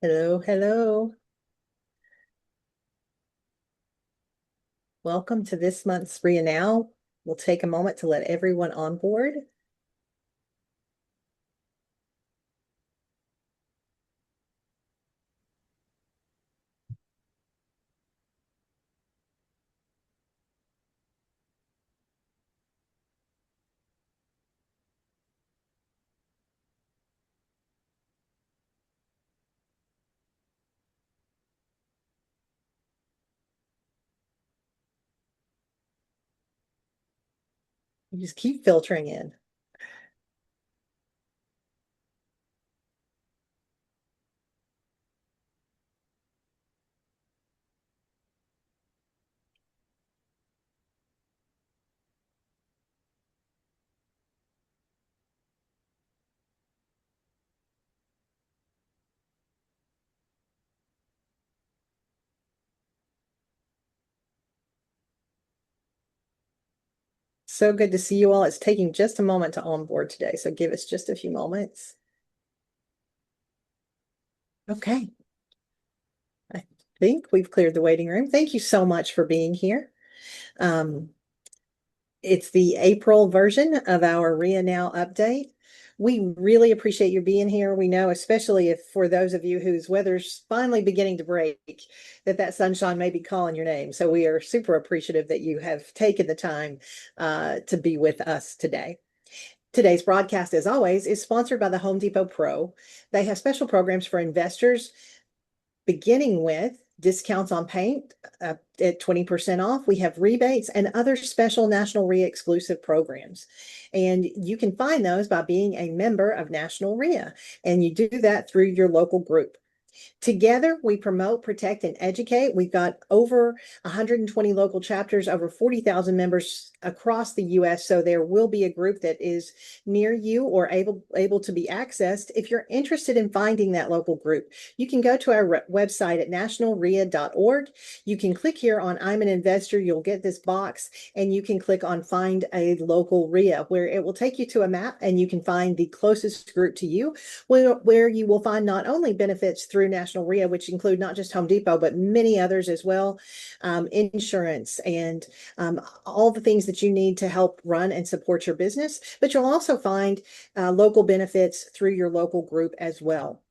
Hello, hello. Welcome to this month's REIA Now. We'll take a moment to let everyone on board. You just keep filtering in. So good to see you all. It's taking just a moment to onboard today, so give us just a few moments. Okay, I think we've cleared the waiting room. Thank you so much for being here. Um, It's the April version of our REIA Now update. We really appreciate you being here. We know, especially if for those of you whose weather's finally beginning to break, that sunshine may be calling your name. So we are super appreciative that you have taken the time to be with us today. Today's broadcast, as always, is sponsored by the Home Depot Pro. They have special programs for investors beginning with discounts on paint at 20% off. We have rebates and other special National REIA exclusive programs. And you can find those by being a member of National REIA. And you do that through your local group. Together, we promote, protect, and educate. We've got over 120 local chapters, over 40,000 members across the U.S. So there will be a group that is near you or able to be accessed. If you're interested in finding that local group, you can go to our website at nationalrea.org. You can click here on I'm an investor. You'll get this box and you can click on find a local REIA where it will take you to a map and you can find the closest group to you where you will find not only benefits through National REIA, which include not just Home Depot, but many others as well, insurance and all the things that you need to help run and support your business. But you'll also find local benefits through your local group as well.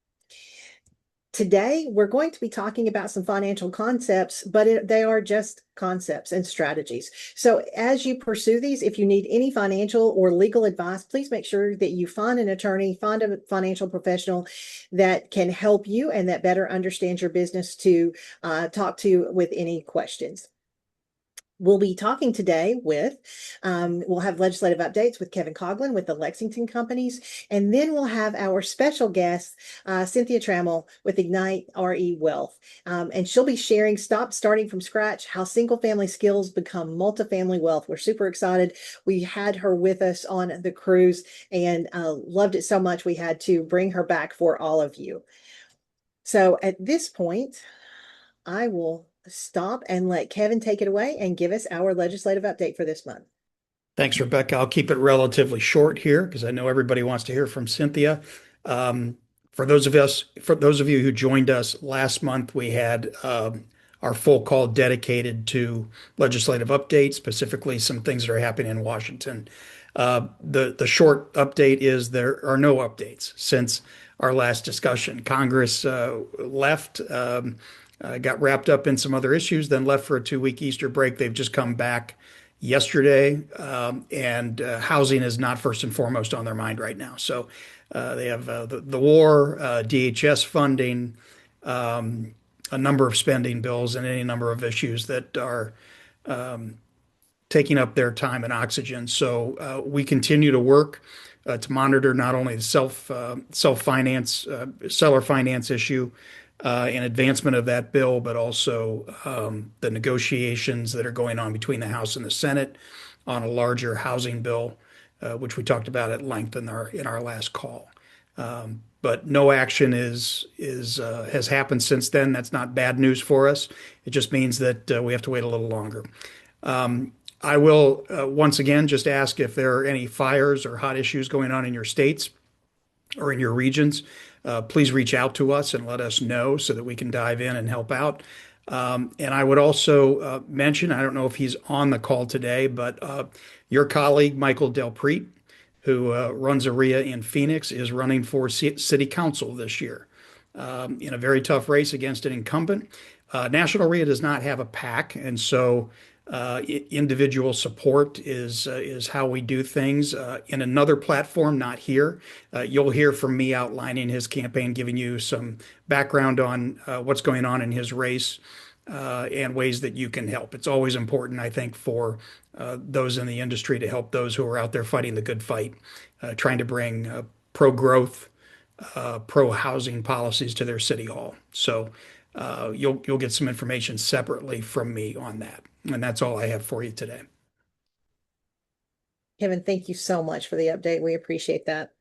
Today, we're going to be talking about some financial concepts, but they are just concepts and strategies. So as you pursue these, if you need any financial or legal advice, please make sure that you find an attorney, find a financial professional that can help you and that better understands your business to talk to with any questions. We'll be talking today we'll have legislative updates with Kevin Coughlin with the Lexington Companies, and then we'll have our special guest, Cynthia Trammell with Ignite RE Wealth. And she'll be sharing starting from scratch, how single family skills become multifamily wealth. We're super excited. We had her with us on the cruise and loved it so much we had to bring her back for all of you. So at this point, I will stop and let Kevin take it away and give us our legislative update for this month. Thanks, Rebecca. I'll keep it relatively short here because I know everybody wants to hear from Cynthia. Um, for those of you who joined us last month, we had our full call dedicated to legislative updates, specifically some things that are happening in Washington. The short update is there are no updates since our last discussion. Congress left, got wrapped up in some other issues, then left for a 2-week Easter break. They've just come back yesterday, and housing is not first and foremost on their mind right now. So they have the war, DHS funding, a number of spending bills, and any number of issues that are taking up their time and oxygen. So we continue to work to monitor not only the self finance seller finance issue and advancement of that bill, but also the negotiations that are going on between the House and the Senate on a larger housing bill, which we talked about at length in our last call. But no action has happened since then. That's not bad news for us. It just means that we have to wait a little longer. I will once again just ask if there are any fires or hot issues going on in your states or in your regions. please reach out to us and let us know so that we can dive in and help out. And I would also mention, I don't know if he's on the call today, but your colleague, Michael Delpreet, who runs a REIA in Phoenix, is running for city council this year in a very tough race against an incumbent. National REIA does not have a PAC, and so individual support is how we do things. In another platform, not here, you'll hear from me outlining his campaign, giving you some background on what's going on in his race and ways that you can help. It's always important, I think, for those in the industry to help those who are out there fighting the good fight, trying to bring pro-growth, pro-housing policies to their city hall. So you'll get some information separately from me on that. And that's all I have for you today. Kevin, thank you so much for the update. We appreciate that.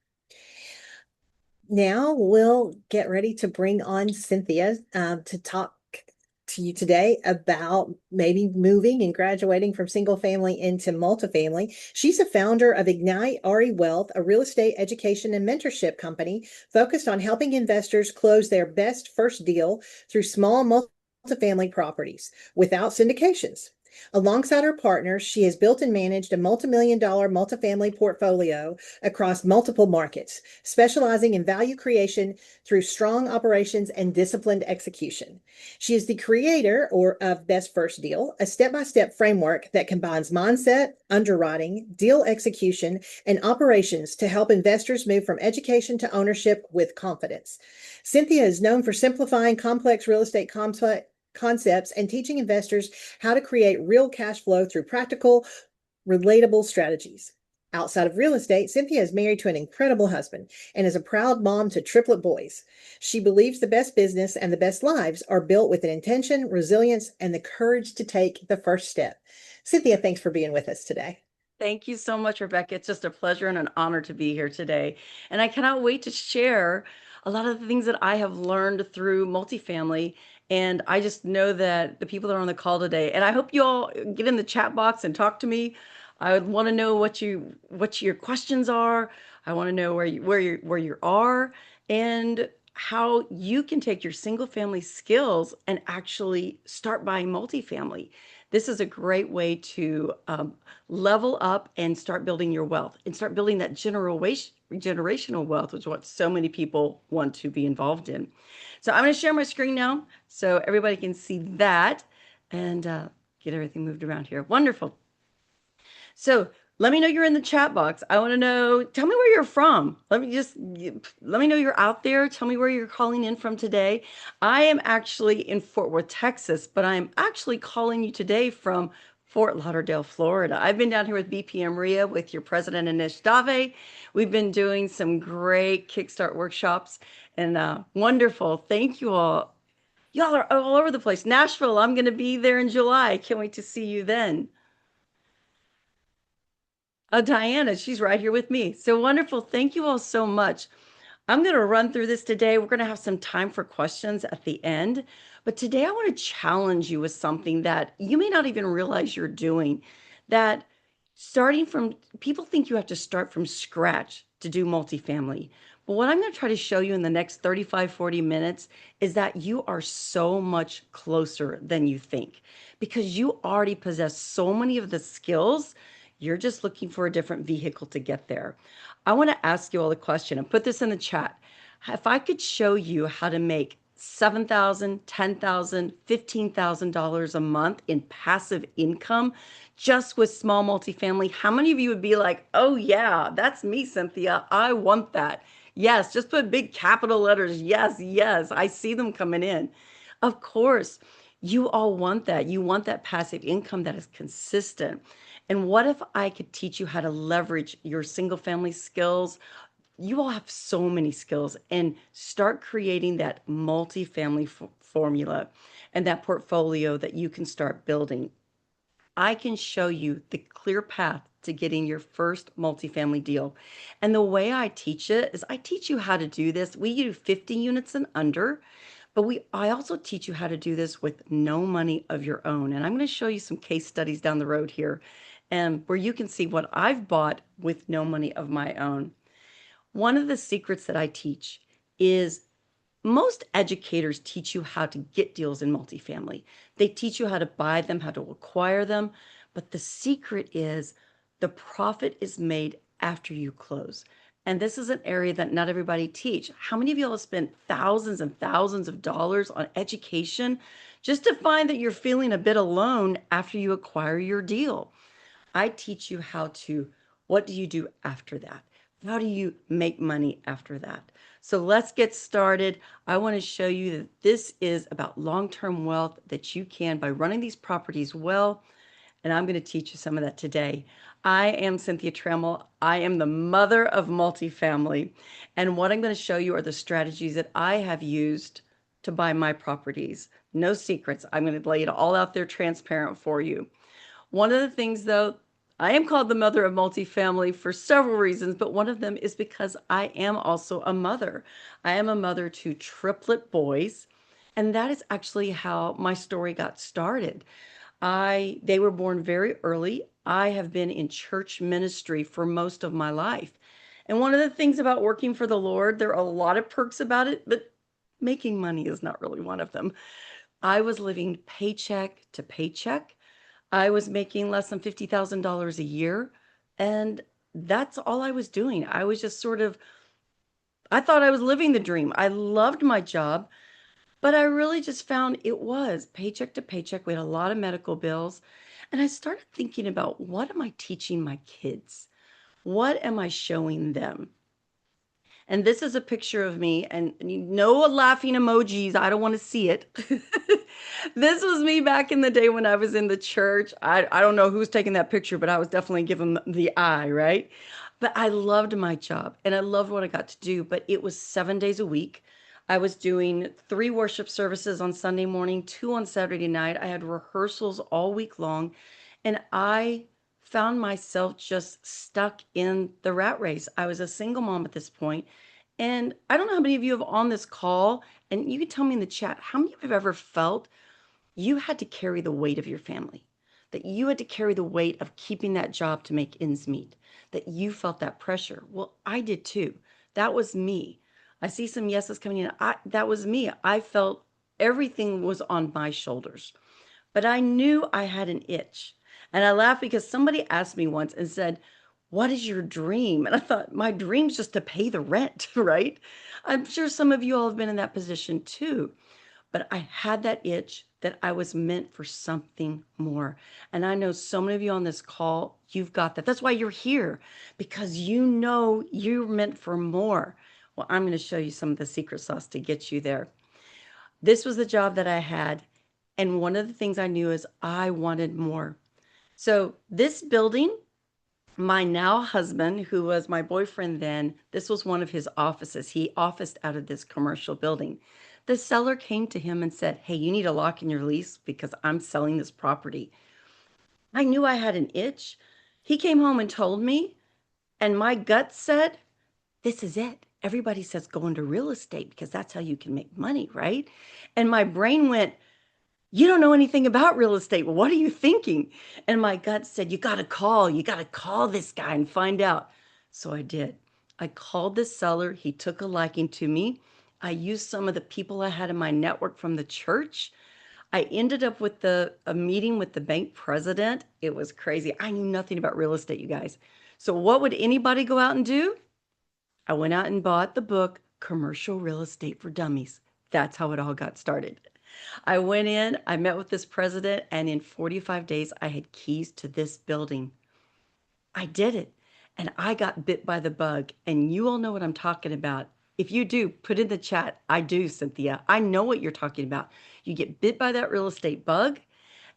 Now we'll get ready to bring on Cynthia to talk to you today about maybe moving and graduating from single family into multifamily. She's a founder of Ignite RE Wealth, a real estate education and mentorship company focused on helping investors close their best first deal through small multifamily properties without syndications. Alongside her partners, she has built and managed a multimillion-dollar multifamily portfolio across multiple markets, specializing in value creation through strong operations and disciplined execution. She is the creator of Best First Deal, a step-by-step framework that combines mindset, underwriting, deal execution, and operations to help investors move from education to ownership with confidence. Cynthia is known for simplifying complex real estate concepts and teaching investors how to create real cash flow through practical, relatable strategies. Outside of real estate, Cynthia is married to an incredible husband and is a proud mom to triplet boys. She believes the best business and the best lives are built with an intention, resilience, and the courage to take the first step. Cynthia, thanks for being with us today. Thank you so much, Rebecca. It's just a pleasure and an honor to be here today. And I cannot wait to share a lot of the things that I have learned through multifamily. And I just know that the people that are on the call today, and I hope you all get in the chat box and talk to me. I would want to know what your questions are. I want to know where you are and how you can take your single family skills and actually start buying multifamily. This is a great way to level up and start building your wealth and start building that generational wealth, which is what so many people want to be involved in. So I'm going to share my screen now so everybody can see that and get everything moved around here. Wonderful. So let me know you're in the chat box. I want to know, tell me where you're from. Let me know you're out there. Tell me where you're calling in from today. I am actually in Fort Worth, Texas, but I'm actually calling you today from Fort Lauderdale, Florida. I've been down here with BPM REIA with your president, Anish Dave. We've been doing some great Kickstart workshops and wonderful. Thank you all. Y'all are all over the place. Nashville, I'm going to be there in July. Can't wait to see you then. Diana, she's right here with me. So wonderful. Thank you all so much. I'm going to run through this today. We're going to have some time for questions at the end. But today I want to challenge you with something that you may not even realize you're doing. That starting from, people think you have to start from scratch to do multifamily. But what I'm going to try to show you in the next 35, 40 minutes is that you are so much closer than you think because you already possess so many of the skills. You're just looking for a different vehicle to get there. I want to ask you all a question and put this in the chat. If I could show you how to make $7,000, $10,000, $15,000 a month in passive income just with small multifamily, how many of you would be like, oh yeah, that's me, Cynthia. I want that. Yes, just put big capital letters. Yes, yes, I see them coming in. Of course, you all want that. You want that passive income that is consistent. And what if I could teach you how to leverage your single family skills? You all have so many skills and start creating that multifamily formula and that portfolio that you can start building. I can show you the clear path to getting your first multifamily deal. And the way I teach it is I teach you how to do this. We do 50 units and under, but I also teach you how to do this with no money of your own. And I'm going to show you some case studies down the road here and where you can see what I've bought with no money of my own. One of the secrets that I teach is most educators teach you how to get deals in multifamily. They teach you how to buy them, how to acquire them. But the secret is the profit is made after you close. And this is an area that not everybody teach. How many of y'all have spent thousands and thousands of dollars on education just to find that you're feeling a bit alone after you acquire your deal? I teach you what do you do after that? How do you make money after that? So let's get started. I want to show you that this is about long-term wealth that you can by running these properties well. And I'm going to teach you some of that today. I am Cynthia Trammell. I am the mother of multifamily. And what I'm going to show you are the strategies that I have used to buy my properties. No secrets. I'm going to lay it all out there transparent for you. One of the things, though, I am called the mother of multifamily for several reasons, but one of them is because I am also a mother. I am a mother to triplet boys, and that is actually how my story got started. They were born very early. I have been in church ministry for most of my life. And one of the things about working for the Lord, there are a lot of perks about it, but making money is not really one of them. I was living paycheck to paycheck. I was making less than $50,000 a year. And that's all I was doing. I was just I thought I was living the dream. I loved my job, but I really just found it was paycheck to paycheck. We had a lot of medical bills. And I started thinking about, what am I teaching my kids? What am I showing them? And this is a picture of me, and no laughing emojis. I don't want to see it. This was me back in the day when I was in the church. I don't know who's taking that picture, but I was definitely giving the eye, right? But I loved my job and I loved what I got to do, but it was 7 days a week. I was doing 3 worship services on Sunday morning, 2 on Saturday night. I had rehearsals all week long, and I found myself just stuck in the rat race. I was a single mom at this point, and I don't know how many of you have on this call, and you can tell me in the chat, how many of you have ever felt you had to carry the weight of your family, that you had to carry the weight of keeping that job to make ends meet, that you felt that pressure? Well, I did too. That was me. I see some yeses coming in. That was me. I felt everything was on my shoulders, but I knew I had an itch. And I laughed because somebody asked me once and said, "What is your dream?" And I thought, my dream's just to pay the rent, right? I'm sure some of you all have been in that position too. But I had that itch that I was meant for something more. And I know so many of you on this call, you've got that. That's why you're here, because you know you're meant for more. Well, I'm going to show you some of the secret sauce to get you there. This was the job that I had. And one of the things I knew is I wanted more. So this building, my now husband, who was my boyfriend then, this was one of his offices. He officed out of this commercial building. The seller came to him and said, "Hey, you need a lock in your lease because I'm selling this property." I knew I had an itch. He came home and told me, and my gut said, this is it. Everybody says go into real estate because that's how you can make money, right? And my brain went, "You don't know anything about real estate. Well, what are you thinking?" And my gut said, you got to call this guy and find out. So I did. I called the seller. He took a liking to me. I used some of the people I had in my network from the church. I ended up with a meeting with the bank president. It was crazy. I knew nothing about real estate, you guys. So what would anybody go out and do? I went out and bought the book, Commercial Real Estate for Dummies. That's how it all got started. I went in, I met with this president, and in 45 days, I had keys to this building. I did it. And I got bit by the bug. And you all know what I'm talking about. If you do, put in the chat. I do, Cynthia. I know what you're talking about. You get bit by that real estate bug,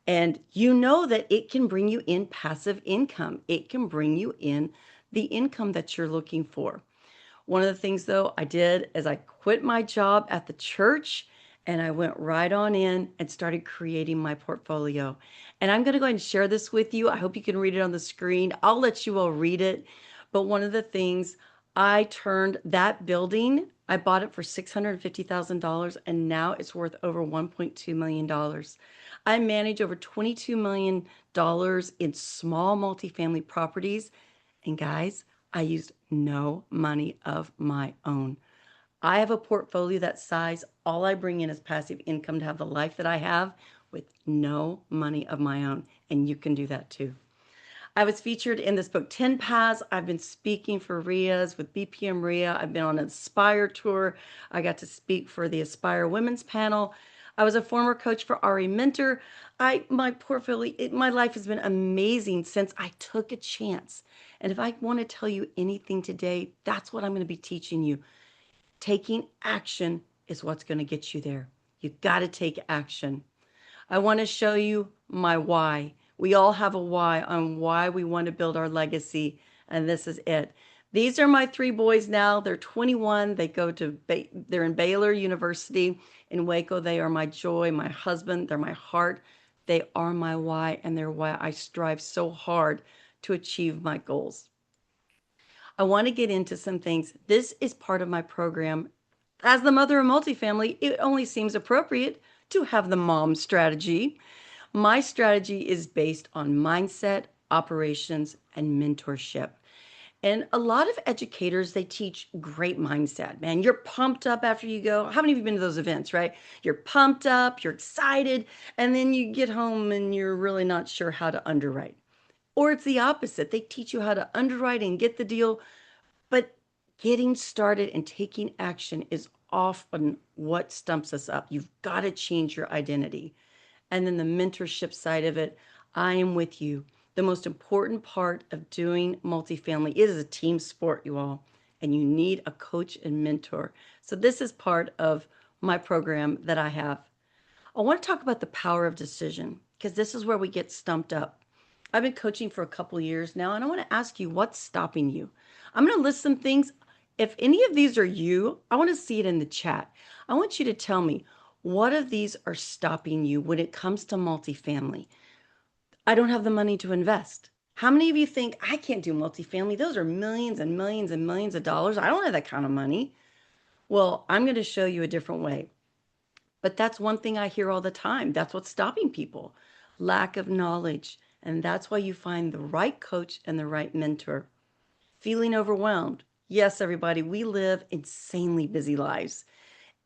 and you know that it can bring you in passive income. It can bring you in the income that you're looking for. One of the things, though, I did is I quit my job at the church and I went right on in and started creating my portfolio. And I'm going to go ahead and share this with you. I hope you can read it on the screen. I'll let you all read it. But one of the things, I turned that building, I bought it for $650,000, and now it's worth over $1.2 million. I manage over $22 million in small multifamily properties. And guys, I used no money of my own. I have a portfolio that size. All I bring in is passive income to have the life that I have with no money of my own. And you can do that too. I was featured in this book, 10 Paths. I've been speaking for REIAs with BPM REIA. I've been on an Aspire tour. I got to speak for the Aspire Women's panel. I was a former coach for RE Mentor. My portfolio, my life has been amazing since I took a chance. And if I want to tell you anything today, that's what I'm going to be teaching you. Taking action is what's going to get you there. You got to take action. I want to show you my why. We all have a why on why we want to build our legacy, and this is it. These are my three boys now. They're 21. They're in Baylor University in Waco. They are my joy, my husband. They're my heart. They are my why, and they're why I strive so hard to achieve my goals. I want to get into some things. This is part of my program. As the mother of multifamily, it only seems appropriate to have the mom strategy. My strategy is based on mindset, operations, and mentorship. And a lot of educators, they teach great mindset, man. You're pumped up after you go. How many of you have been to those events, right? You're pumped up, you're excited, and then you get home and you're really not sure how to underwrite. Or it's the opposite. They teach you how to underwrite and get the deal, but getting started and taking action is often what stumps us up. You've got to change your identity. And then the mentorship side of it, I am with you. The most important part of doing multifamily, it is a team sport, you all, and you need a coach and mentor. So this is part of my program that I have. I want to talk about the power of decision because this is where we get stumped up. I've been coaching for a couple of years now, and I want to ask you, what's stopping you? I'm going to list some things. If any of these are you, I want to see it in the chat. I want you to tell me, what of these are stopping you when it comes to multifamily? I don't have the money to invest. How many of you think I can't do multifamily? Those are millions and millions and millions of dollars. I don't have that kind of money. Well, I'm going to show you a different way. But that's one thing I hear all the time. That's what's stopping people. Lack of knowledge. And that's why you find the right coach and the right mentor. Feeling overwhelmed. Yes, everybody, we live insanely busy lives.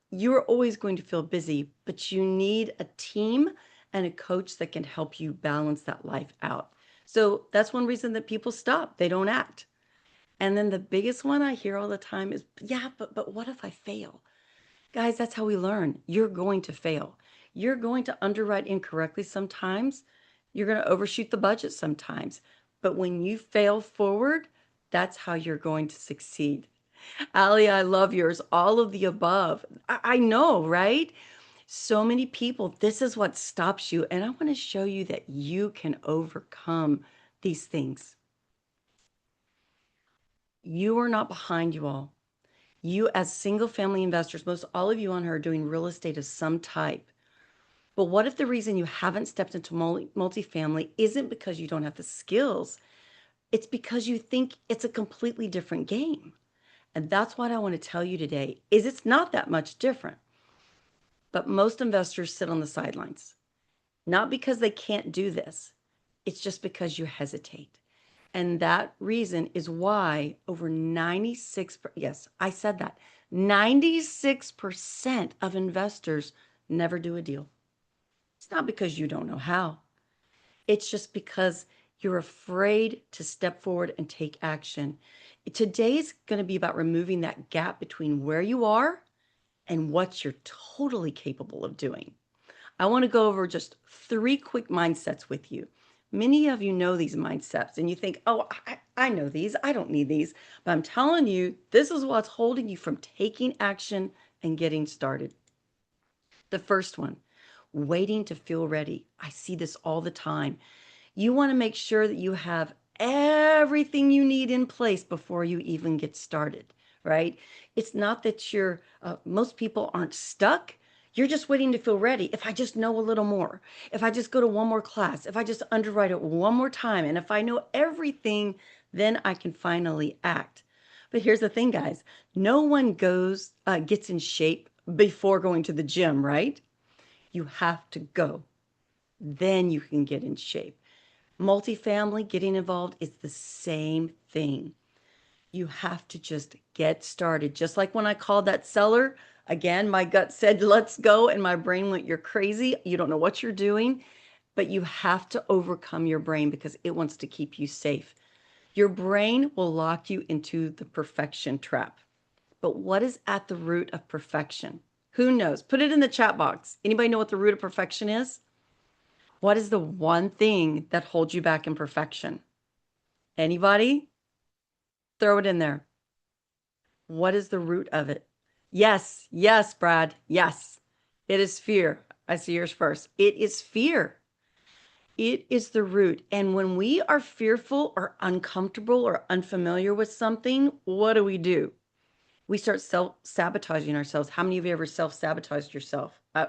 You're always going to feel busy, but you need a team and a coach that can help you balance that life out. So that's one reason that people stop. They don't act. And then the biggest one I hear all the time is, yeah, but what if I fail? Guys, that's how we learn. You're going to fail. You're going to underwrite incorrectly sometimes. You're going to overshoot the budget sometimes. But when you fail forward, that's how you're going to succeed. Ali, I love yours. All of the above. I know, right? So many people, this is what stops you. And I want to show you that you can overcome these things. You are not behind, you all. You, as single family investors, most all of you on here are doing real estate of some type. But what if the reason you haven't stepped into multifamily isn't because you don't have the skills? It's because you think it's a completely different game. And that's what I want to tell you today is it's not that much different. But most investors sit on the sidelines, not because they can't do this. It's just because you hesitate. And that reason is why over 96, yes, I said that, 96% of investors never do a deal. It's not because you don't know how. It's just because you're afraid to step forward and take action. Today's going to be about removing that gap between where you are and what you're totally capable of doing. I want to go over just 3 quick mindsets with you. Many of you know these mindsets and you think, oh, I know these. I don't need these. But I'm telling you, this is what's holding you from taking action and getting started. The first one, waiting to feel ready. I see this all the time. You want to make sure that you have everything you need in place before you even get started, right? It's not that most people aren't stuck. You're just waiting to feel ready. If I just know a little more, if I just go to one more class, if I just underwrite it one more time, and if I know everything, then I can finally act. But here's the thing, guys. No one gets in shape before going to the gym, right? You have to go. Then you can get in shape. Multifamily, getting involved is the same thing. You have to just get started. Just like when I called that seller, again, my gut said, let's go. And my brain went, you're crazy. You don't know what you're doing. But you have to overcome your brain because it wants to keep you safe. Your brain will lock you into the perfection trap. But what is at the root of perfection? Who knows? Put it in the chat box. Anybody know what the root of perfection is? What is the one thing that holds you back in perfection? Anybody? Throw it in there. What is the root of it? Yes, yes, Brad. Yes. It is fear. I see yours first. It is fear. It is the root. And when we are fearful or uncomfortable or unfamiliar with something, what do? We start self-sabotaging ourselves. How many of you ever self-sabotaged yourself? I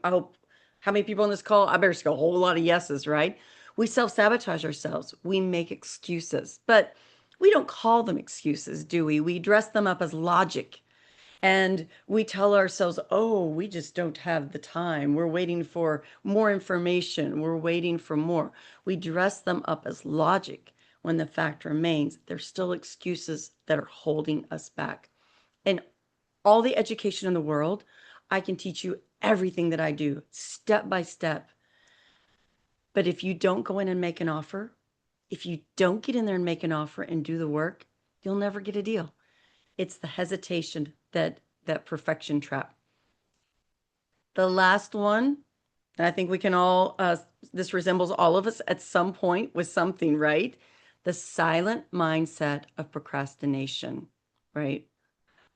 hope, how many people on this call? I better see a whole lot of yeses, right? We self-sabotage ourselves. We make excuses, but we don't call them excuses, do we? We dress them up as logic. And we tell ourselves, oh, we just don't have the time. We're waiting for more information. We're waiting for more. We dress them up as logic when the fact remains they're still excuses that are holding us back. And all the education in the world, I can teach you everything that I do step by step. But if you don't go in and make an offer, if you don't get in there and make an offer and do the work, you'll never get a deal. It's the hesitation that perfection trap. The last one, and I think we can all, this resembles all of us at some point with something, right? The silent mindset of procrastination, right?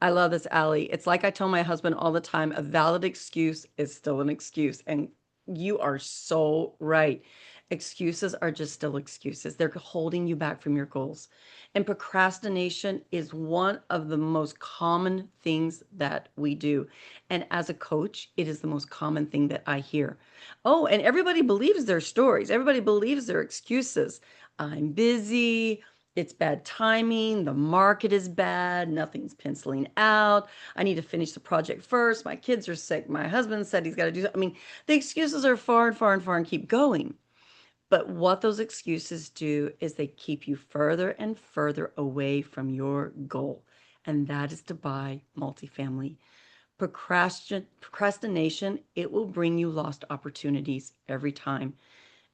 I love this, Allie. It's like I tell my husband all the time, a valid excuse is still an excuse. And you are so right. Excuses are just still excuses. They're holding you back from your goals. And procrastination is one of the most common things that we do. And as a coach, it is the most common thing that I hear. Oh, and everybody believes their stories. Everybody believes their excuses. I'm busy. It's bad timing. The market is bad. Nothing's penciling out. I need to finish the project first. My kids are sick. My husband said he's got to do something. I mean, the excuses are far and far and far and keep going. But what those excuses do is they keep you further and further away from your goal. And that is to buy multifamily. Procrastination, it will bring you lost opportunities every time.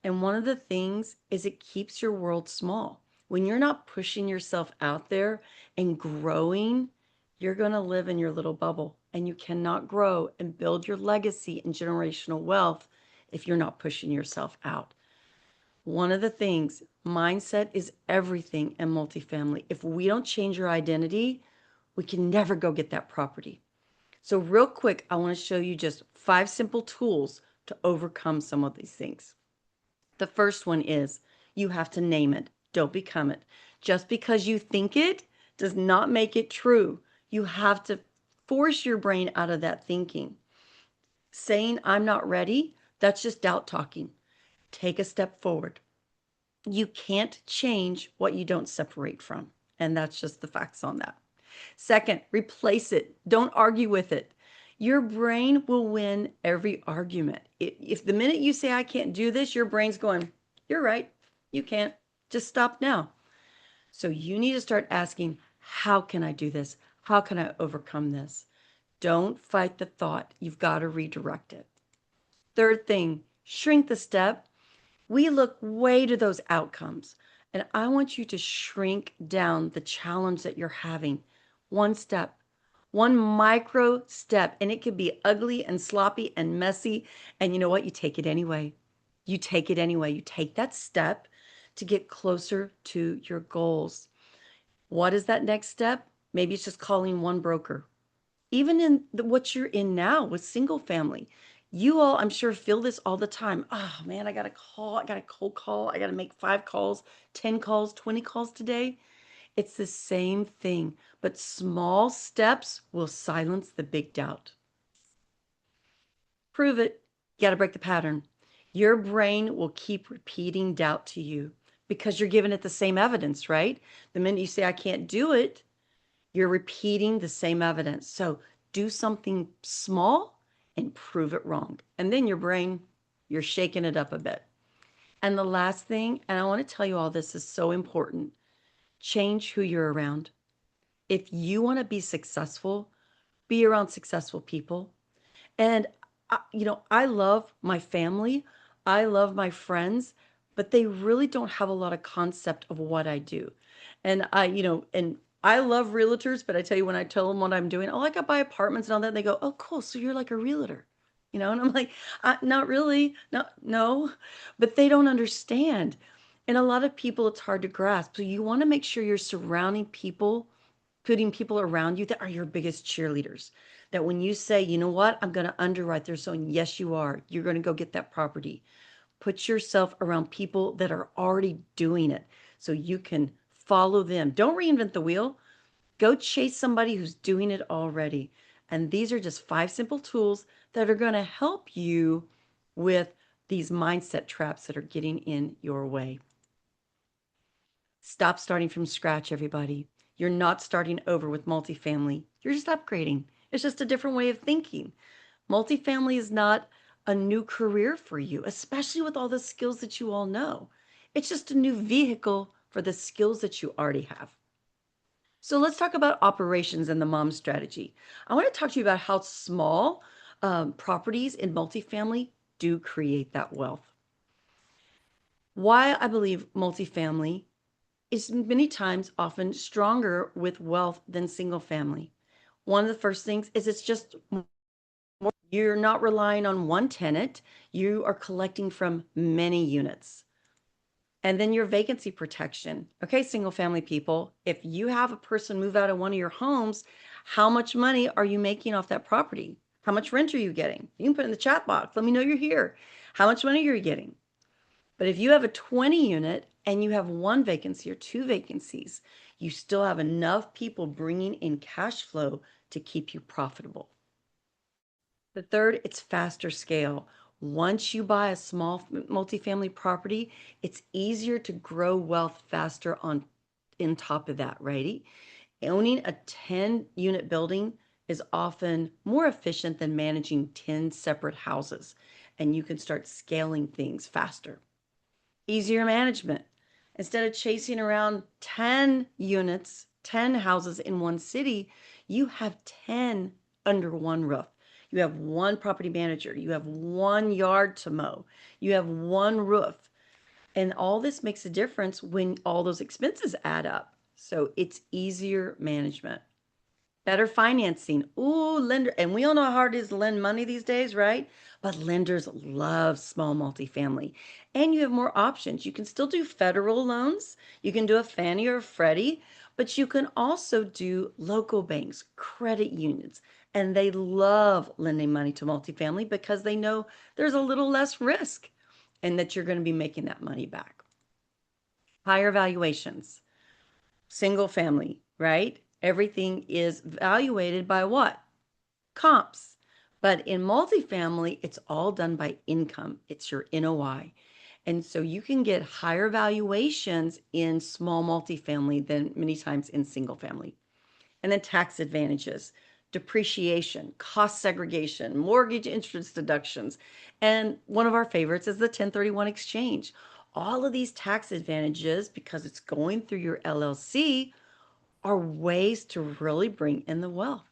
And one of the things is it keeps your world small. When you're not pushing yourself out there and growing, you're going to live in your little bubble, and you cannot grow and build your legacy and generational wealth if you're not pushing yourself out. One of the things, mindset is everything in multifamily. If we don't change your identity, we can never go get that property. So real quick, I want to show you just 5 simple tools to overcome some of these things. The first one is you have to name it. Don't become it. Just because you think it does not make it true. You have to force your brain out of that thinking. Saying I'm not ready, that's just doubt talking. Take a step forward. You can't change what you don't separate from. And that's just the facts on that. Second, replace it. Don't argue with it. Your brain will win every argument. If the minute you say, I can't do this, your brain's going, you're right, you can't. Just stop now. So you need to start asking, how can I do this? How can I overcome this? Don't fight the thought. You've got to redirect it. Third thing, shrink the step. We look way to those outcomes. And I want you to shrink down the challenge that you're having. One step, one micro step. And it could be ugly and sloppy and messy. And you know what? You take it anyway. You take it anyway. You take that step to get closer to your goals. What is that next step? Maybe it's just calling one broker. Even in what you're in now with single family, you all, I'm sure, feel this all the time. Oh man, I got a call, I got a cold call, I got to make 5 calls, 10 calls, 20 calls today. It's the same thing, but small steps will silence the big doubt. Prove it. You got to break the pattern. Your brain will keep repeating doubt to you because you're giving it the same evidence, right? The minute you say, I can't do it, you're repeating the same evidence. So do something small and prove it wrong. And then your brain, you're shaking it up a bit. And the last thing, and I want to tell you all this is so important, change who you're around. if you want to be successful, be around successful people. And I love my family. I love my friends, but they really don't have a lot of concept of what I do. And and I love realtors, but I tell you, when I tell them what I'm doing, oh, I buy apartments and all that, they go, oh, cool. So you're like a realtor, and I'm like, not really, no, but they don't understand. And a lot of people, it's hard to grasp. So you want to make sure you're surrounding people, putting people around you that are your biggest cheerleaders. That when you say, you know what, I'm going to underwrite, they're saying, yes, you are. You're going to go get that property. Put yourself around people that are already doing it so you can follow them. Don't reinvent the wheel. Go chase somebody who's doing it already. And these are just 5 simple tools that are going to help you with these mindset traps that are getting in your way. Stop starting from scratch, everybody. You're not starting over with multifamily. You're just upgrading. It's just a different way of thinking. Multifamily is not a new career for you, especially with all the skills that you all know. It's just a new vehicle for the skills that you already have. So let's talk about operations and the mom strategy. I want to talk to you about how small properties in multifamily do create that wealth. Why I believe multifamily is many times often stronger with wealth than single family. One of the first things is it's just more, you're not relying on one tenant, you are collecting from many units. And then your vacancy protection. Okay, single family people, if you have a person move out of one of your homes, how much money are you making off that property? How much rent are you getting? You can put it in the chat box. Let me know you're here. How much money are you getting? But if you have a 20 unit and you have 1 vacancy or 2 vacancies, you still have enough people bringing in cash flow to keep you profitable. The third, it's faster scale. Once you buy a small multifamily property, it's easier to grow wealth faster in top of that, right? Owning a 10-unit building is often more efficient than managing 10 separate houses, and you can start scaling things faster. Easier management. Instead of chasing around 10 units, 10 houses in one city, you have 10 under one roof. You have 1 property manager. You have 1 yard to mow. You have 1 roof. And all this makes a difference when all those expenses add up. So it's easier management. Better financing. Ooh, lender. And we all know how hard it is to lend money these days, right? But lenders love small multifamily. And you have more options. You can still do federal loans. You can do a Fannie or a Freddie, but you can also do local banks, credit unions. And they love lending money to multifamily because they know there's a little less risk and that you're going to be making that money back. Higher valuations. Single family, right? Everything is valuated by what? Comps. But in multifamily, it's all done by income. It's your NOI. And so you can get higher valuations in small multifamily than many times in single family. And then tax advantages, depreciation, cost segregation, mortgage interest deductions. And one of our favorites is the 1031 exchange. All of these tax advantages, because it's going through your LLC, are ways to really bring in the wealth.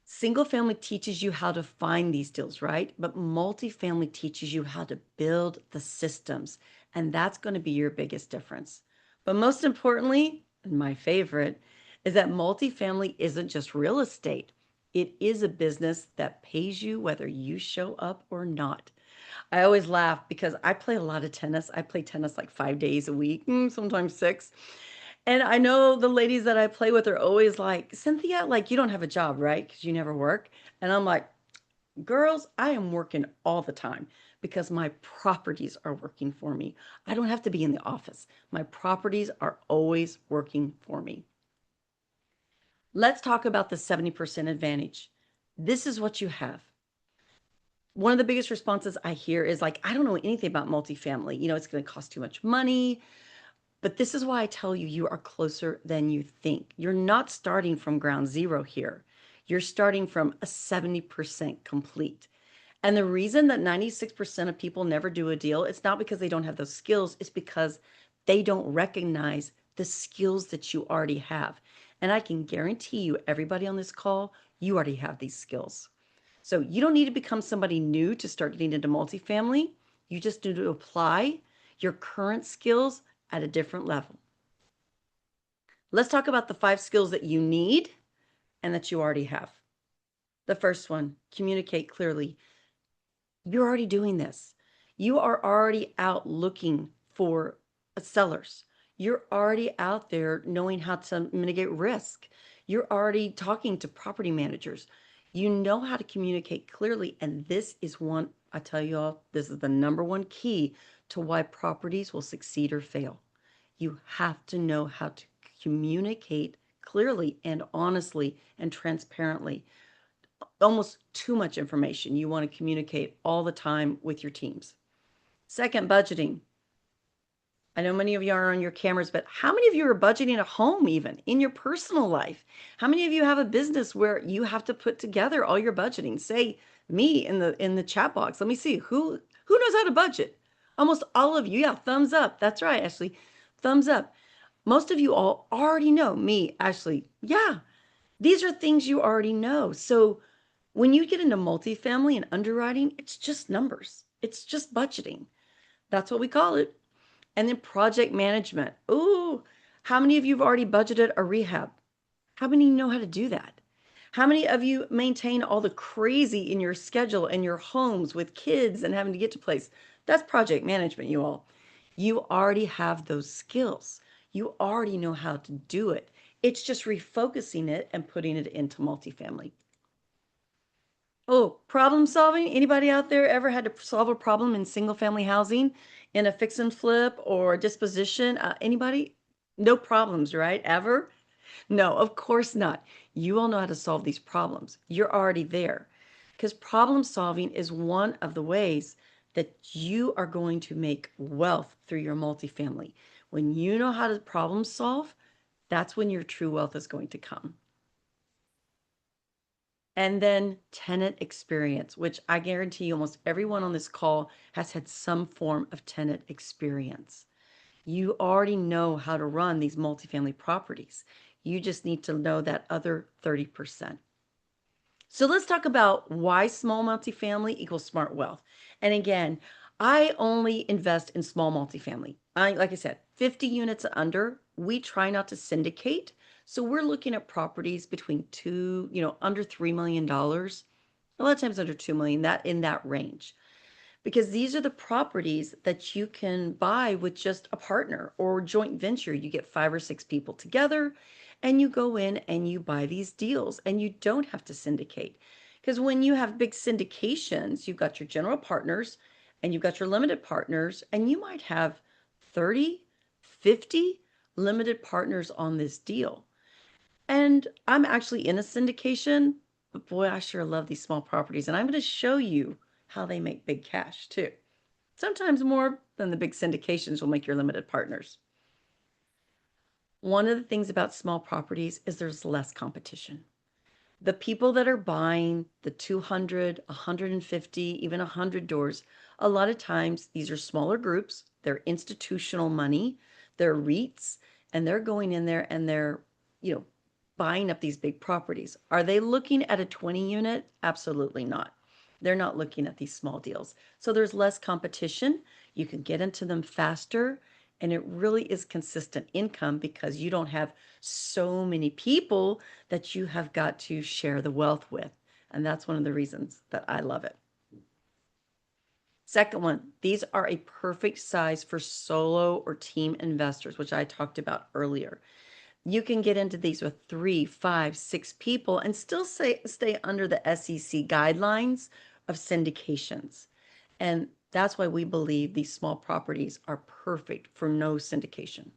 Single family teaches you how to find these deals, right? But multifamily teaches you how to build the systems. And that's going to be your biggest difference. But most importantly, and my favorite, is that multifamily isn't just real estate. It is a business that pays you whether you show up or not. I always laugh because I play a lot of tennis. I play tennis like 5 days a week, sometimes 6. And I know the ladies that I play with are always like, Cynthia, like, you don't have a job, right? Because you never work. And I'm like, girls, I am working all the time because my properties are working for me. I don't have to be in the office. My properties are always working for me. Let's talk about the 70% advantage. This is what you have. One of the biggest responses I hear is like, I don't know anything about multifamily. It's going to cost too much money. But this is why I tell you, you are closer than you think. You're not starting from ground zero here. You're starting from a 70% complete. And the reason that 96% of people never do a deal, it's not because they don't have those skills, it's because they don't recognize the skills that you already have. And I can guarantee you, everybody on this call, you already have these skills. So you don't need to become somebody new to start getting into multifamily. You just need to apply your current skills at a different level. Let's talk about the 5 skills that you need and that you already have. The first one, communicate clearly. You're already doing this. You are already out looking for sellers. You're already out there knowing how to mitigate risk. You're already talking to property managers. You know how to communicate clearly. And this is one, I tell you all, this is the number one key to why properties will succeed or fail. You have to know how to communicate clearly and honestly and transparently. Almost too much information. You want to communicate all the time with your teams. Second, budgeting. I know many of you are on your cameras, but how many of you are budgeting a home even in your personal life? How many of you have a business where you have to put together all your budgeting? Say me in the chat box. Let me see who knows how to budget. Almost all of you. Yeah, thumbs up. That's right, Ashley. Thumbs up. Most of you all already know me, Ashley. Yeah, these are things you already know. So when you get into multifamily and underwriting, it's just numbers. It's just budgeting. That's what we call it. And then project management. Ooh, how many of you have already budgeted a rehab? How many know how to do that? How many of you maintain all the crazy in your schedule and your homes with kids and having to get to place? That's project management, you all. You already have those skills. You already know how to do it. It's just refocusing it and putting it into multifamily. Oh, problem solving. Anybody out there ever had to solve a problem in single family housing, in a fix and flip or disposition? Anybody? No problems, right? Ever? No, of course not. You all know how to solve these problems. You're already there. Because problem solving is one of the ways that you are going to make wealth through your multifamily. When you know how to problem solve, that's when your true wealth is going to come. And then tenant experience, which I guarantee you almost everyone on this call has had some form of tenant experience. You already know how to run these multifamily properties. You just need to know that other 30%. So let's talk about why small multifamily equals smart wealth. And again, I only invest in small multifamily. Like I said, 50 units under. We try not to syndicate. So we're looking at properties between under $3 million. A lot of times under 2 million, that in that range. Because these are the properties that you can buy with just a partner or joint venture. You get 5 or 6 people together and you go in and you buy these deals and you don't have to syndicate. Because when you have big syndications, you've got your general partners and you've got your limited partners, and you might have 30, 50 limited partners on this deal. And I'm actually in a syndication, but boy, I sure love these small properties. And I'm going to show you how they make big cash too. Sometimes more than the big syndications will make your limited partners. One of the things about small properties is there's less competition. The people that are buying the 200, 150, even 100 doors, a lot of times these are smaller groups. They're institutional money, they're REITs, and they're going in there and they're, buying up these big properties. Are they looking at a 20 unit? Absolutely not. They're not looking at these small deals. So there's less competition. You can get into them faster, and it really is consistent income because you don't have so many people that you have got to share the wealth with. And that's one of the reasons that I love it. Second one, these are a perfect size for solo or team investors, which I talked about earlier. You can get into these with 3, 5, 6 people and still stay under the SEC guidelines of syndications. And that's why we believe these small properties are perfect for no syndication.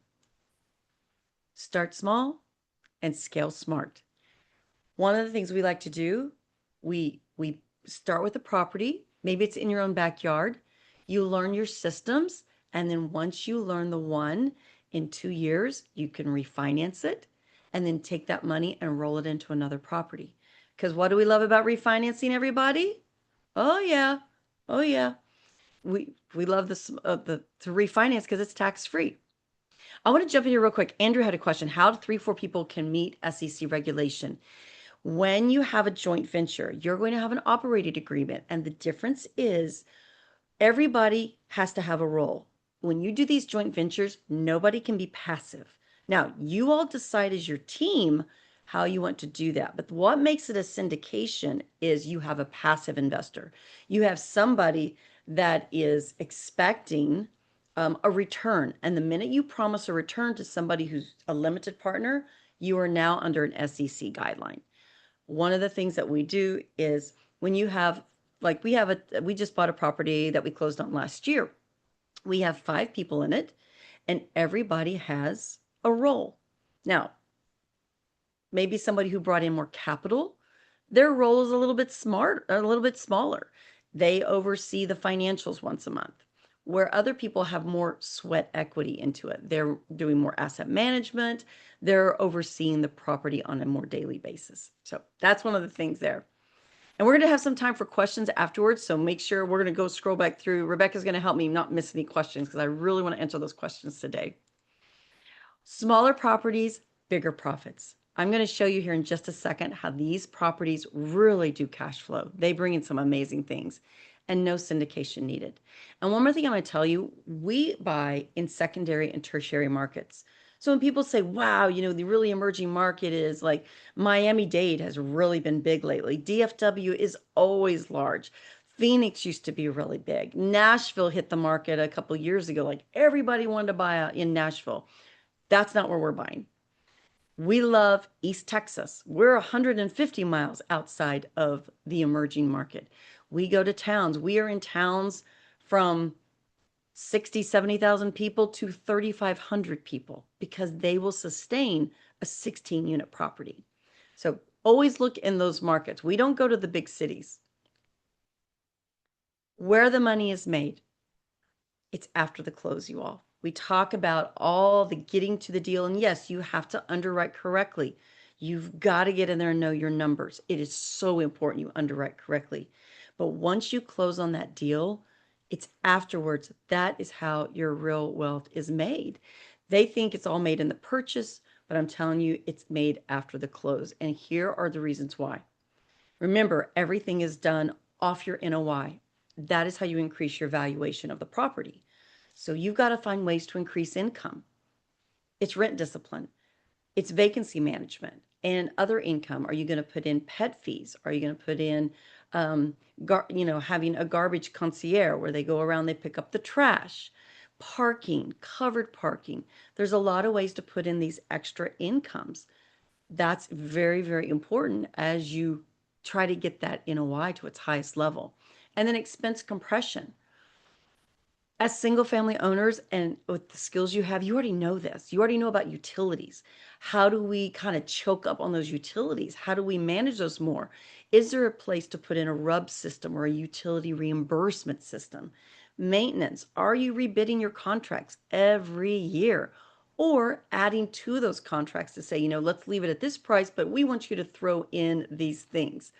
Start small and scale smart. One of the things we like to do, we start with a property. Maybe it's in your own backyard. You learn your systems, and then once you learn the one, in 2 years, you can refinance it and then take that money and roll it into another property. Because what do we love about refinancing, everybody? Oh yeah, oh yeah. We love this to refinance because it's tax free. I want to jump in here real quick. Andrew had a question. How do 3, 4 people can meet SEC regulation? When you have a joint venture, you're going to have an operating agreement. And the difference is everybody has to have a role. When you do these joint ventures, nobody can be passive. Now, you all decide as your team how you want to do that. But what makes it a syndication is you have a passive investor. You have somebody that is expecting a return. And the minute you promise a return to somebody who's a limited partner, you are now under an SEC guideline. One of the things that we do is when you have, like we just bought a property that we closed on last year. We have 5 people in it and everybody has a role. Now, maybe somebody who brought in more capital, their role is a little bit smaller. They oversee the financials once a month, where other people have more sweat equity into it. They're doing more asset management. They're overseeing the property on a more daily basis. So that's one of the things there. And we're going to have some time for questions afterwards. So make sure we're going to go scroll back through. Rebecca's going to help me not miss any questions because I really want to answer those questions today. Smaller properties, bigger profits. I'm going to show you here in just a second how these properties really do cash flow. They bring in some amazing things and no syndication needed. And one more thing I'm going to tell you, we buy in secondary and tertiary markets. So when people say, wow, you know, the really emerging market is like Miami-Dade has really been big lately. DFW is always large. Phoenix used to be really big. Nashville hit the market a couple years ago. Like everybody wanted to buy out in Nashville. That's not where we're buying. We love East Texas. We're 150 miles outside of the emerging market. We go to towns. We are in towns from 60, 70,000 people to 3,500 people because they will sustain a 16-unit property. So always look in those markets. We don't go to the big cities. Where the money is made, it's after the close, you all. We talk about all the getting to the deal. And yes, you have to underwrite correctly. You've got to get in there and know your numbers. It is so important you underwrite correctly. But once you close on that deal, it's afterwards. That is how your real wealth is made. They think it's all made in the purchase, but I'm telling you, it's made after the close. And here are the reasons why. Remember, everything is done off your NOI. That is how you increase your valuation of the property. So you've got to find ways to increase income. It's rent discipline. It's vacancy management and other income. Are you going to put in pet fees? Are you going to put in, having a garbage concierge where they go around, they pick up the trash, parking, covered parking. There's a lot of ways to put in these extra incomes. That's very, very important as you try to get that NOI to its highest level. And then expense compression. As single family owners and with the skills you have, you already know this. You already know about utilities. How do we kind of choke up on those utilities? How do we manage those more? Is there a place to put in a RUB system or a utility reimbursement system? Maintenance. Are you rebidding your contracts every year? Or adding to those contracts to say, let's leave it at this price, but we want you to throw in these things.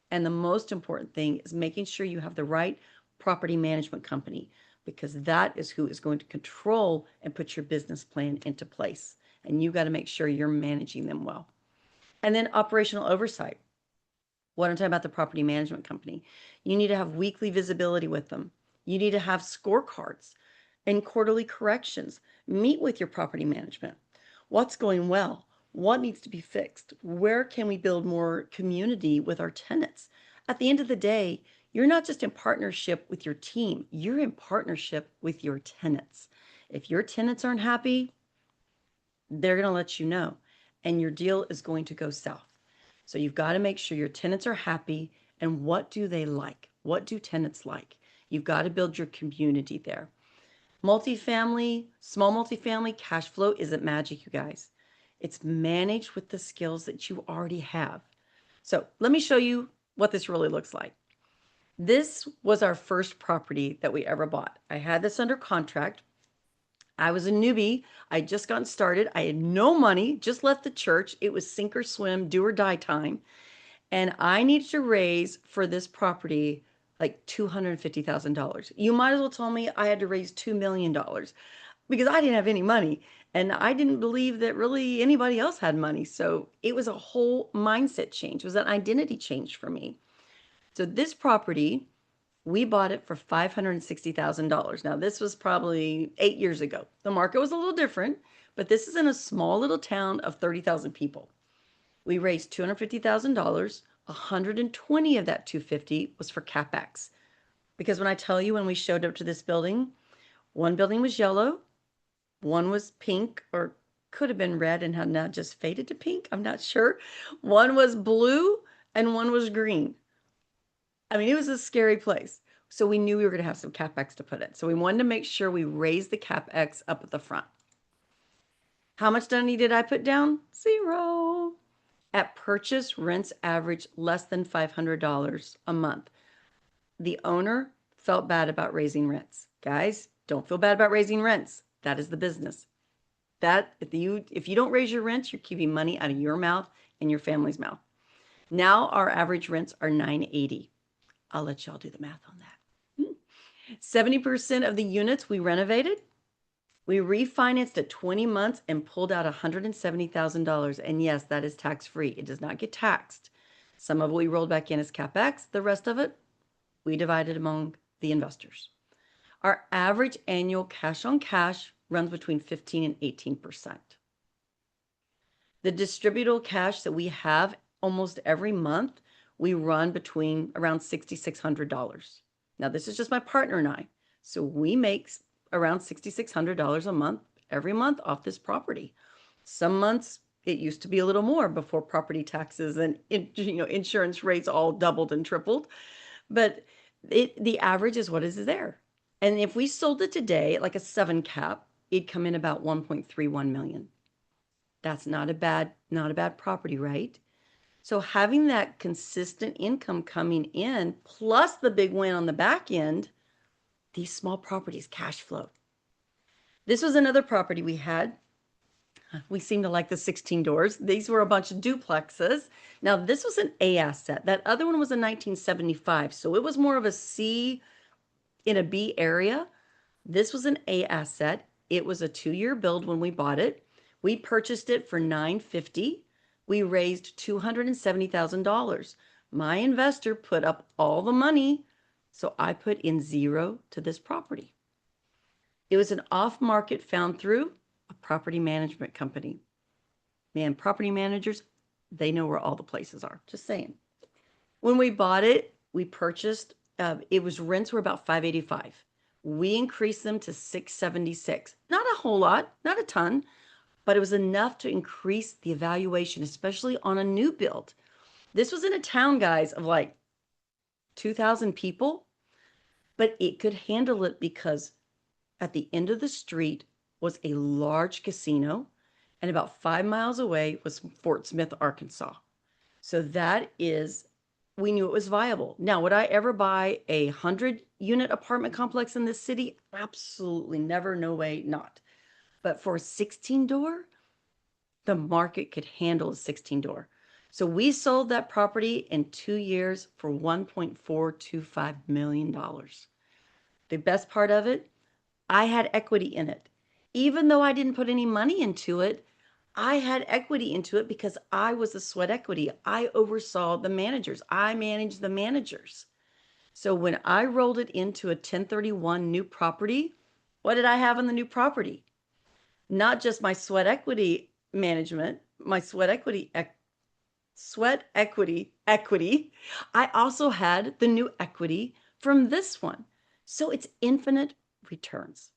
And the most important thing is making sure you have the right property management company, because that is who is going to control and put your business plan into place. And you got to make sure you're managing them well. And then operational oversight. What I'm talking about, the property management company. You need to have weekly visibility with them. You need to have scorecards and quarterly corrections. Meet with your property management. What's going well? What needs to be fixed? Where can we build more community with our tenants? At the end of the day, you're not just in partnership with your team, you're in partnership with your tenants. If your tenants aren't happy, they're going to let you know, and your deal is going to go south. So you've got to make sure your tenants are happy, and what do they like? What do tenants like? You've got to build your community there. Multifamily, small multifamily cash flow isn't magic, you guys. It's managed with the skills that you already have. So let me show you what this really looks like. This was our first property that we ever bought. I had this under contract. I was a newbie. I had just gotten started. I had no money, just left the church. It was sink or swim, do or die time. And I needed to raise for this property like $250,000. You might as well tell me I had to raise $2 million because I didn't have any money. And I didn't believe that really anybody else had money. So it was a whole mindset change. It was an identity change for me. So this property, we bought it for $560,000. Now, this was probably 8 years ago. The market was a little different, but this is in a small little town of 30,000 people. We raised $250,000. 120 of that 250 was for CapEx. Because when I tell you, when we showed up to this building, one building was yellow, one was pink, or could have been red and had now just faded to pink. I'm not sure. One was blue and one was green. I mean, it was a scary place. So we knew we were going to have some CapEx to put in. So we wanted to make sure we raised the CapEx up at the front. How much money did I put down? 0. At purchase, rents average less than $500 a month. The owner felt bad about raising rents. Guys, don't feel bad about raising rents. That is the business. That if you don't raise your rents, you're keeping money out of your mouth and your family's mouth. Now our average rents are $980. I'll let y'all do the math on that. 70% of the units we renovated, we refinanced at 20 months and pulled out $170,000. And yes, that is tax-free. It does not get taxed. Some of it we rolled back in as CapEx. The rest of it, we divided among the investors. Our average annual cash on cash runs between 15 and 18%. The distributable cash that we have almost every month, we run between around $6,600. Now, this is just my partner and I. So we make around $6,600 a month, every month off this property. Some months it used to be a little more before property taxes and insurance rates all doubled and tripled. But the average is what is there. And if we sold it today at like a 7 cap, it'd come in about 1.31 million. That's not a bad property, right? So having that consistent income coming in, plus the big win on the back end, these small properties cash flow. This was another property we had. We seem to like the 16 doors. These were a bunch of duplexes. Now, this was an A asset. That other one was a 1975, so it was more of a C in a B area. This was an A asset. It was a 2-year build when we bought it. We purchased it for $950. We raised $270,000. My investor put up all the money, so I put in 0 to this property. It was an off-market found through a property management company. Man, property managers, they know where all the places are. Just saying. When we bought it, we purchased, rents were about $585. We increased them to $676. Not a whole lot, not a ton, but it was enough to increase the evaluation, especially on a new build. This was in a town, guys, of like 2,000 people, but it could handle it because at the end of the street was a large casino, and about 5 miles away was Fort Smith, Arkansas. So we knew it was viable. Now, would I ever buy a 100-unit apartment complex in this city? Absolutely never, no way, not. But for a 16-door, the market could handle a 16-door. So we sold that property in 2 years for $1.425 million. The best part of it, I had equity in it. Even though I didn't put any money into it, I had equity into it because I was the sweat equity. I oversaw the managers. I managed the managers. So when I rolled it into a 1031 new property, what did I have in the new property? Not just my sweat equity management, my sweat equity. I also had the new equity from this one. So it's infinite returns.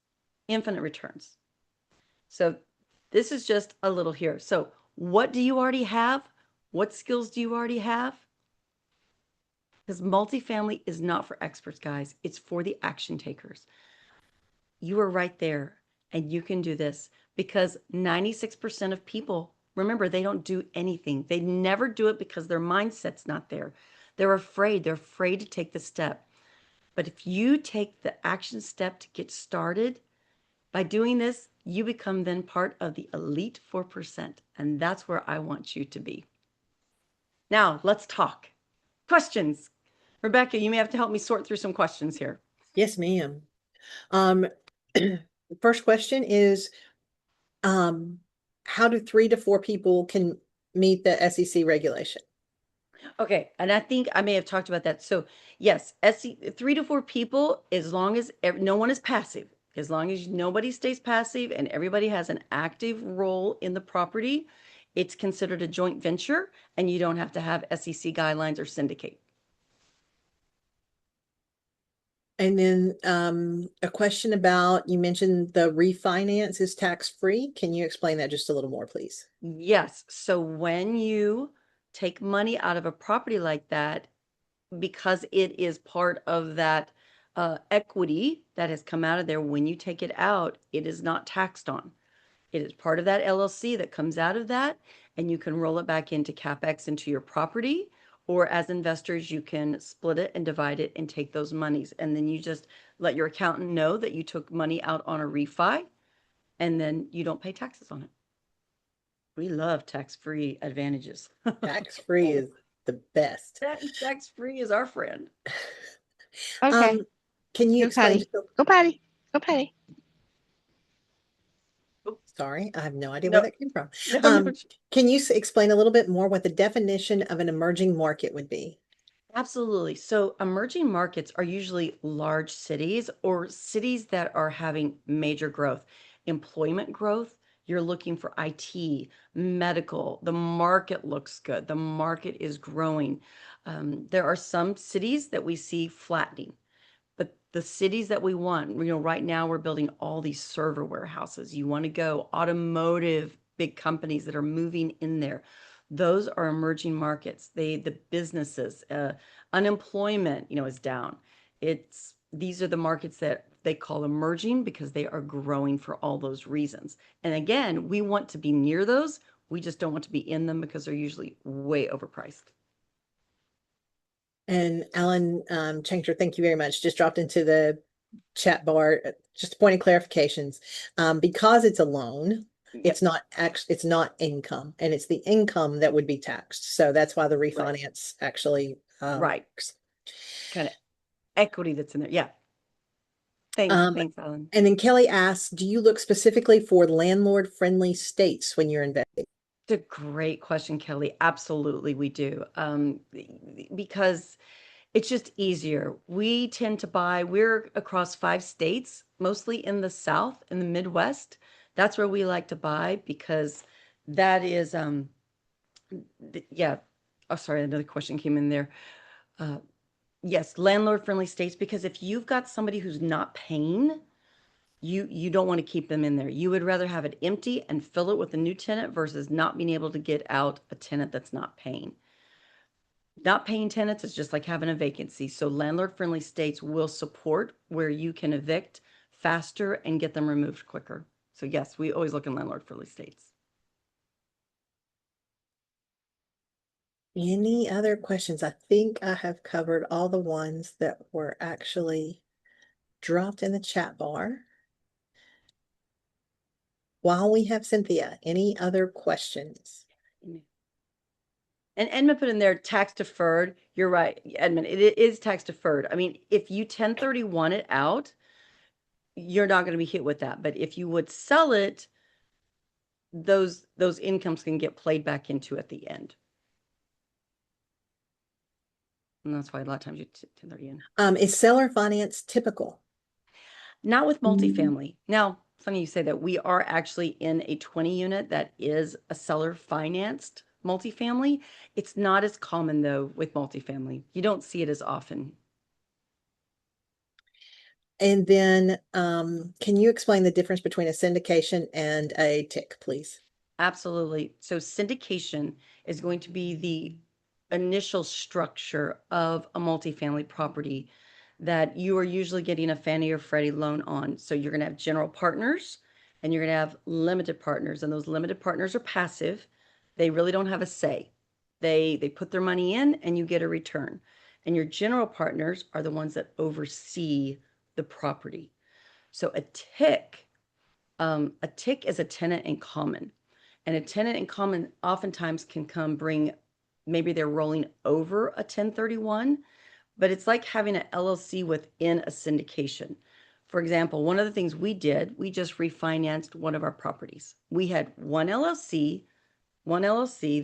So this is just a little here. So what do you already have? What skills do you already have? Because multifamily is not for experts, guys. It's for the action takers. You are right there, and you can do this because 96% of people, remember, they don't do anything. They never do it because their mindset's not there. They're afraid. They're afraid to take the step. But if you take the action step to get started, by doing this, you become then part of the elite 4%. And that's where I want you to be. Now, let's talk. Questions. Rebecca, you may have to help me sort through some questions here. Yes, ma'am. First question is, How do 3 to 4 people can meet the SEC regulation? Okay, and I think I may have talked about that. So yes, 3 to 4 people, as long as no one is passive, as long as nobody stays passive and everybody has an active role in the property, it's considered a joint venture, and you don't have to have SEC guidelines or syndicate. And then a question about, you mentioned the refinance is tax-free. Can you explain that just a little more, please? Yes. So when you take money out of a property like that, because it is part of that equity that has come out of there, when you take it out, it is not taxed on. It is part of that LLC that comes out of that, and you can roll it back into CapEx into your property, or as investors, you can split it and divide it and take those monies. And then you just let your accountant know that you took money out on a refi, and then you don't pay taxes on it. We love tax-free advantages. Tax-free is the best. Tax-free is our friend. Okay. Can you Go explain potty. Go potty. Go potty. Sorry, I have no idea where No, that came from. no. Can you explain a little bit more what the definition of an emerging market would be? Absolutely. So emerging markets are usually large cities or cities that are having major growth, employment growth. You're looking for IT, medical. The market looks good. The market is growing. There are some cities that we see flattening. But the cities that we want, right now we're building all these server warehouses. You want to go automotive, big companies that are moving in there. Those are emerging markets. The businesses, unemployment, is down. These are the markets that they call emerging because they are growing for all those reasons. And again, we want to be near those. We just don't want to be in them because they're usually way overpriced. And Alan Changer, thank you very much. Just dropped into the chat bar. Just a point of clarifications. Because it's a loan, it's not income, and it's the income that would be taxed. So that's why the refinance actually Right. works. Kind of equity that's in there. Yeah. Thanks, Alan. And then Kelly asks, do you look specifically for landlord-friendly states when you're investing? It's a great question, Kelly. Absolutely, we do. Because it's just easier. We tend to buy, we're across 5 states, mostly in the South, in the Midwest. That's where we like to buy because that is, yeah. Oh, sorry, another question came in there. Yes, landlord-friendly states, because if you've got somebody who's not paying, you don't want to keep them in there. You would rather have it empty and fill it with a new tenant versus not being able to get out a tenant that's not paying. Not paying tenants is just like having a vacancy. So landlord-friendly states will support where you can evict faster and get them removed quicker. So yes, we always look in landlord-friendly states. Any other questions? I think I have covered all the ones that were actually dropped in the chat bar. While we have Cynthia, any other questions? And Edmund put in there tax deferred. You're right, Edmund. It is tax deferred. I mean, if you 1031 it out, you're not going to be hit with that. But if you would sell it, those incomes can get played back into at the end. And that's why a lot of times you 1030 in. Is seller finance typical? Not with multifamily. Now, funny you say that. We are actually in a 20 unit that is a seller financed multifamily. It's not as common though with multifamily. You don't see it as often. And then can you explain the difference between a syndication and a TIC, please? Absolutely. So syndication is going to be the initial structure of a multifamily property that you are usually getting a Fannie or Freddie loan on. So you're going to have general partners and you're going to have limited partners, and those limited partners are passive. They really don't have a say. They put their money in and you get a return. And your general partners are the ones that oversee the property. So a TIC is a tenant in common. And a tenant in common oftentimes can come bring, maybe they're rolling over a 1031, but it's like having an LLC within a syndication. For example, one of the things we did, we just refinanced one of our properties. We had one LLC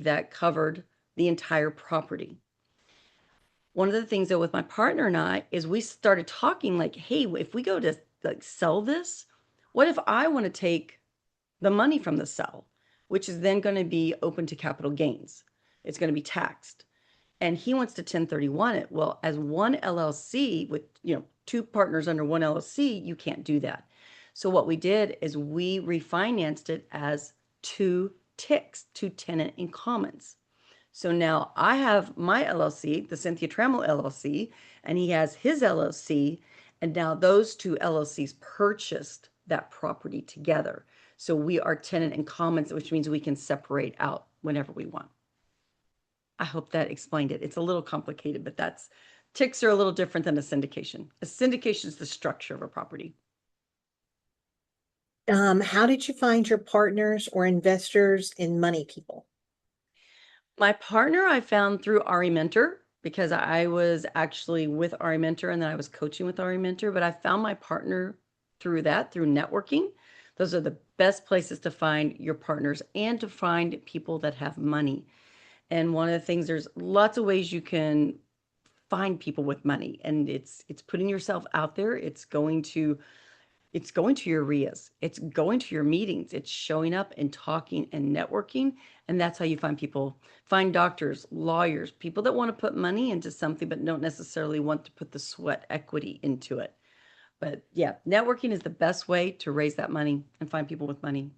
that covered the entire property. One of the things though with my partner and I is we started talking like, hey, if we go to like sell this, what if I want to take the money from the sell, which is then going to be open to capital gains? It's going to be taxed. And he wants to 1031 it. Well, as one LLC with, two partners under one LLC, you can't do that. So what we did is we refinanced it as two TICs, two tenant in commons. So now I have my LLC, the Cynthia Trammell LLC, and he has his LLC, and now those two LLCs purchased that property together. So we are tenant in commons, which means we can separate out whenever we want. I hope that explained it. It's a little complicated, but TICs are a little different than a syndication. A syndication is the structure of a property. How did you find your partners or investors in money people? My partner I found through RE Mentor because I was actually with RE Mentor and then I was coaching with RE Mentor, but I found my partner through networking. Those are the best places to find your partners and to find people that have money. And one of the things, there's lots of ways you can find people with money, and it's putting yourself out there. It's going to your REIAs. It's going to your meetings. It's showing up and talking and networking. And that's how you find people, find doctors, lawyers, people that want to put money into something, but don't necessarily want to put the sweat equity into it. But yeah, networking is the best way to raise that money and find people with money.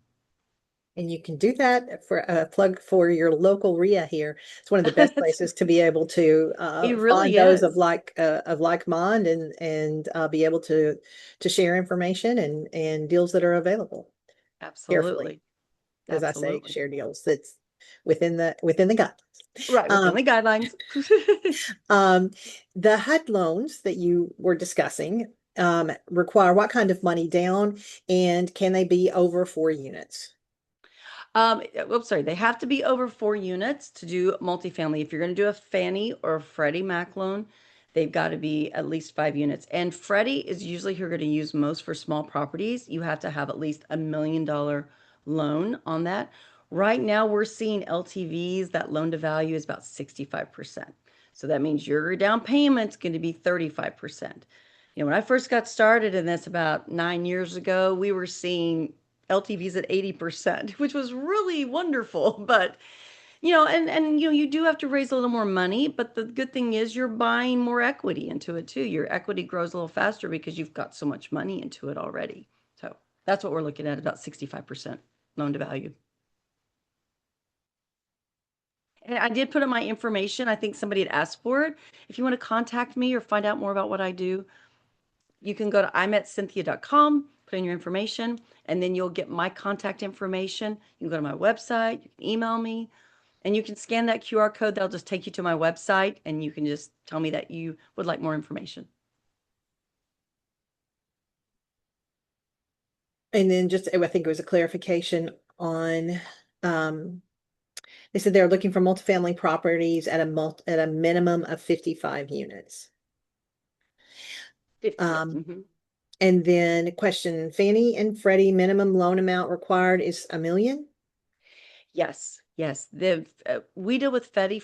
And you can do that for a plug for your local REIA here. It's one of the best places to be able to It find really those is. of like mind and be able to share information and deals that are available. Carefully, Absolutely. as I say, Absolutely. share deals that's within the guidelines. Right, within the guidelines. The HUD loans that you were discussing require what kind of money down, and can they be over 4 units? Sorry, they have to be over 4 units to do multifamily. If you're going to do a Fannie or a Freddie Mac loan, they've got to be at least 5 units. And Freddie is usually who you're going to use most for small properties. You have to have at least $1 million loan on that. Right now, we're seeing LTVs, that loan to value is about 65%. So that means your down payment's going to be 35%. When I first got started, and that's about 9 years ago, we were seeing LTVs at 80%, which was really wonderful. But, you do have to raise a little more money, but the good thing is you're buying more equity into it too. Your equity grows a little faster because you've got so much money into it already. So that's what we're looking at, about 65% loan to value. And I did put in my information. I think somebody had asked for it. If you want to contact me or find out more about what I do, you can go to imetcynthia.com, put in your information, and then you'll get my contact information. You can go to my website, you can email me, and you can scan that QR code. That'll just take you to my website, and you can just tell me that you would like more information. And then just, I think it was a clarification on, they said they're looking for multifamily properties at a minimum of 55 units. 50, yes. Um, And then question, Fannie and Freddie minimum loan amount required is $1 million? Yes, yes. We deal with Freddie.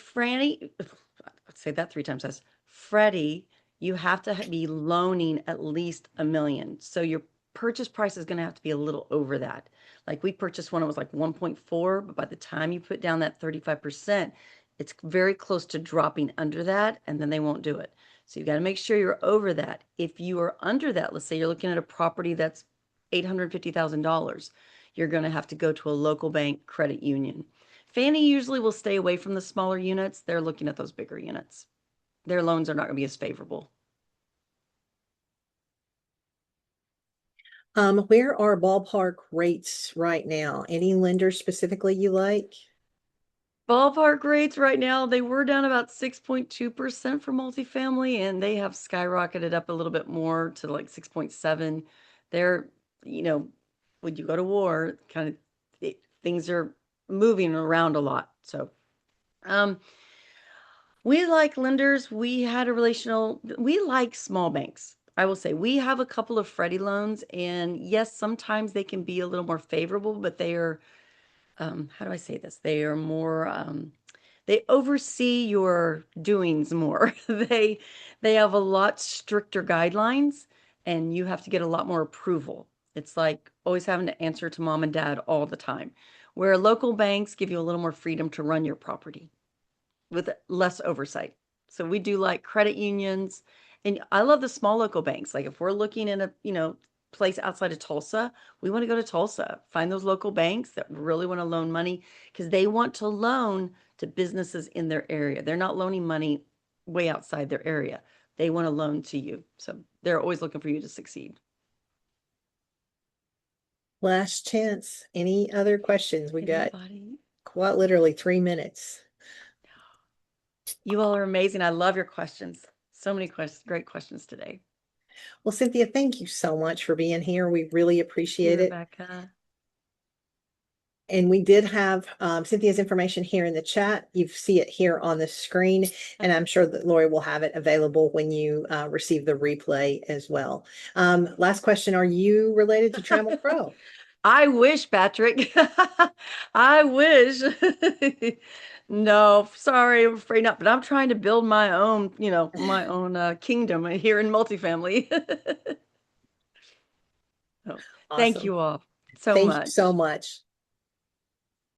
Let's say that 3 times fast. Freddie, you have to be loaning at least $1 million. So your purchase price is going to have to be a little over that. Like we purchased one, it was like 1.4, but by the time you put down that 35%, it's very close to dropping under that, and then they won't do it. So you got to make sure you're over that. If you are under that, let's say you're looking at a property that's $850,000, you're going to have to go to a local bank credit union. Fannie usually will stay away from the smaller units. They're looking at those bigger units. Their loans are not going to be as favorable. Where are ballpark rates right now? Any lenders specifically you like? Ballpark rates right now, they were down about 6.2% for multifamily, and they have skyrocketed up a little bit more to like 6.7. They're, when you go to war, things are moving around a lot. So, we like lenders. We had we like small banks. I will say we have a couple of Freddie loans, and yes, sometimes they can be a little more favorable, but they are, how do I say this? They are more, they oversee your doings more. They have a lot stricter guidelines, and you have to get a lot more approval. It's like always having to answer to mom and dad all the time, where local banks give you a little more freedom to run your property with less oversight. So we do like credit unions, and I love the small local banks. Like if we're looking in a, place outside of Tulsa, we want to go to Tulsa, find those local banks that really want to loan money because they want to loan to businesses in their area. They're not loaning money way outside their area. They want to loan to you. So they're always looking for you to succeed. Last chance. Any other questions? We got Anybody? quite literally 3 minutes. You all are amazing. I love your questions. So many great questions today. Well, Cynthia, thank you so much for being here. We really appreciate it. Rebecca. And we did have Cynthia's information here in the chat. You see it here on the screen, and I'm sure that Lori will have it available when you receive the replay as well. Last question, are you related to Trammell Crow? I wish, Patrick. I wish. No, sorry, I'm afraid not. But I'm trying to build my own, my own kingdom here in multifamily. Oh, thank Awesome. you all so Thank much. you so much.